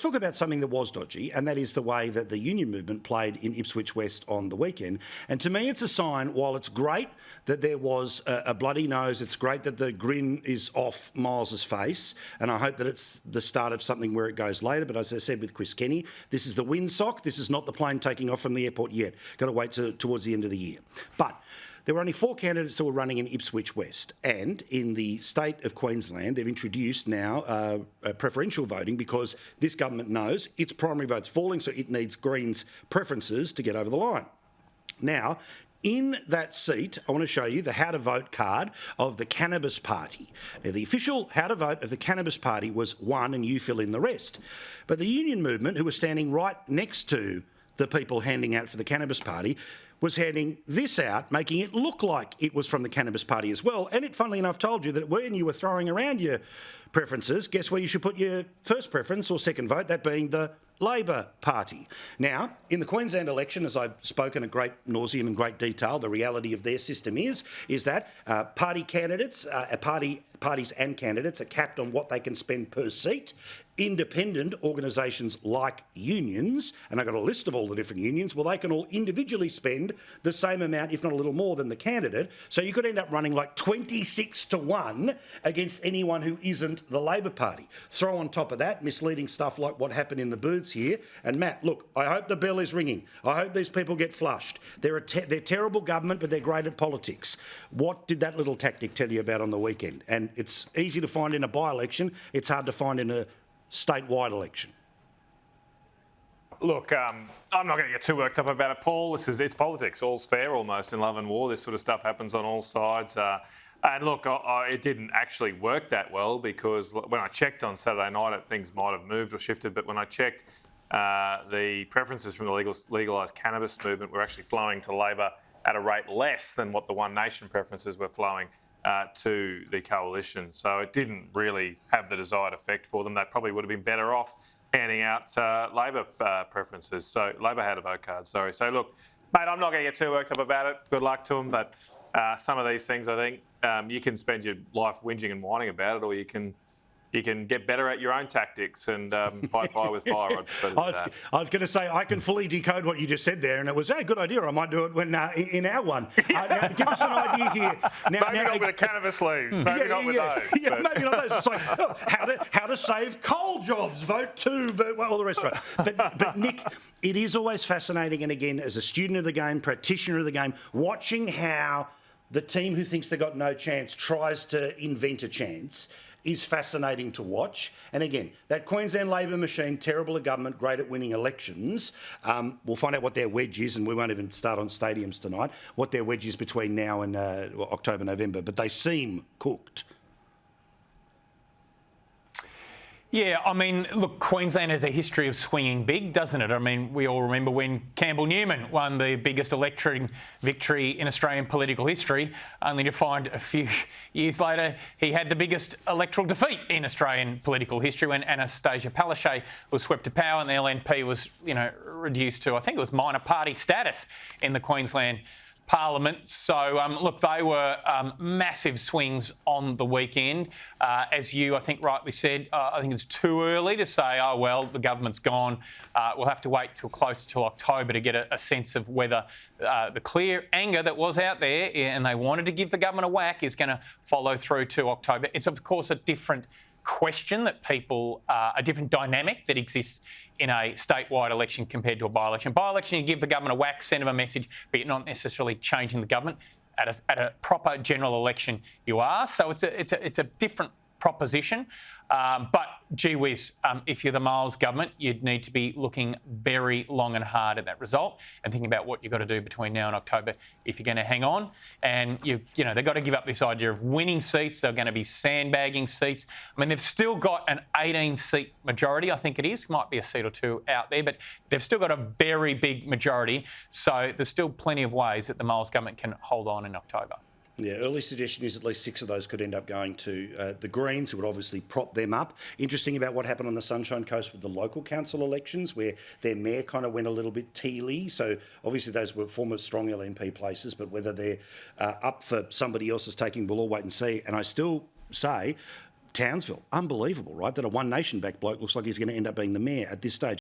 talk about something that was dodgy, and that is the way that the union movement played in Ipswich West on the weekend. And to me, it's a sign, while it's great that there was a bloody nose, it's great that the grin is off Miles's face, and I hope that it's the start of something where it goes later. But as I said with Chris Kenny, this is the windsock. This is not the plane taking off from the airport yet. Got to wait towards the end of the year. But there were only 4 candidates that were running in Ipswich West, and in the state of Queensland, they've introduced now preferential voting because this government knows its primary vote's falling, so it needs Greens' preferences to get over the line. Now, in that seat, I want to show you the how to vote card of the Cannabis Party. Now, the official how to vote of the Cannabis Party was 1, and you fill in the rest. But the union movement, who was standing right next to the people handing out for the Cannabis Party, was handing this out, making it look like it was from the Cannabis Party as well. And it, funnily enough, told you that when you were throwing around your preferences, guess where you should put your first preference or second vote, that being the Labor Party. Now, in the Queensland election, as I've spoken at great nauseam and great detail, the reality of their system is that party candidates, parties and candidates are capped on what they can spend per seat. Independent organisations like unions, and I've got a list of all the different unions, well, they can all individually spend the same amount, if not a little more, than the candidate. So you could end up running like 26-1 against anyone who isn't the Labor Party. Throw on top of that misleading stuff like what happened in the booths here. And Matt, look, I hope the bell is ringing. I hope these people get flushed. They're terrible government, but they're great at politics. What did that little tactic tell you about on the weekend? And it's easy to find in a by-election. It's hard to find in a statewide election. Look, I'm not going to get too worked up about it, Paul. It's politics. All's fair almost in love and war. This sort of stuff happens on all sides. And look, it didn't actually work that well because when I checked on Saturday night, things might have moved or shifted. But when I checked, the preferences from the legalised cannabis movement were actually flowing to Labor at a rate less than what the One Nation preferences were flowing to the coalition. So it didn't really have the desired effect for them. They probably would have been better off handing out Labor preferences. So Labor had a vote card, sorry. So look, mate, I'm not going to get too worked up about it. Good luck to them. But some of these things, I think, you can spend your life whinging and whining about it, or you can get better at your own tactics and fight fire with fire. I was going to say, I can fully decode what you just said there, and it was a good idea. I might do it when in our one. Now, give us an idea here. Maybe not with the cannabis leaves. Maybe not with those. Yeah, maybe not those. It's like, how to save coal jobs, vote 2, vote all the rest of it. But Nick, it is always fascinating, and again, as a student of the game, practitioner of the game, watching how the team who thinks they've got no chance tries to invent a chance is fascinating to watch. And again, that Queensland Labor machine, terrible at government, great at winning elections. We'll find out what their wedge is, and we won't even start on stadiums tonight, what their wedge is between now and October, November. But they seem cooked. Yeah, I mean, look, Queensland has a history of swinging big, doesn't it? I mean, we all remember when Campbell Newman won the biggest electoral victory in Australian political history, only to find a few years later he had the biggest electoral defeat in Australian political history when Anastasia Palaszczuk was swept to power and the LNP was, reduced to, I think it was minor party status in the Queensland Parliament. So, look, they were massive swings on the weekend. As you, I think, rightly said, I think it's too early to say, oh, well, the government's gone. We'll have to wait till closer to October to get a sense of whether the clear anger that was out there and they wanted to give the government a whack is going to follow through to October. It's, of course, a different question that a different dynamic that exists in a statewide election compared to a by-election. By-election, you give the government a whack, send them a message, but you're not necessarily changing the government. At a proper general election, you are. So it's a different proposition. But gee whiz, if you're the Miles government, you'd need to be looking very long and hard at that result and thinking about what you've got to do between now and October if you're going to hang on. And they've got to give up this idea of winning seats. They're going to be sandbagging seats. I mean, they've still got an 18-seat majority, I think it is. Might be a seat or two out there, but they've still got a very big majority. So there's still plenty of ways that the Miles government can hold on in October. Yeah, early suggestion is at least 6 of those could end up going to the Greens, who would obviously prop them up. Interesting about what happened on the Sunshine Coast with the local council elections, where their mayor kind of went a little bit tealy. So obviously those were former strong LNP places, but whether they're up for somebody else's taking, we'll all wait and see. And I still say, Townsville, unbelievable, right? That a One Nation back bloke looks like he's going to end up being the mayor at this stage.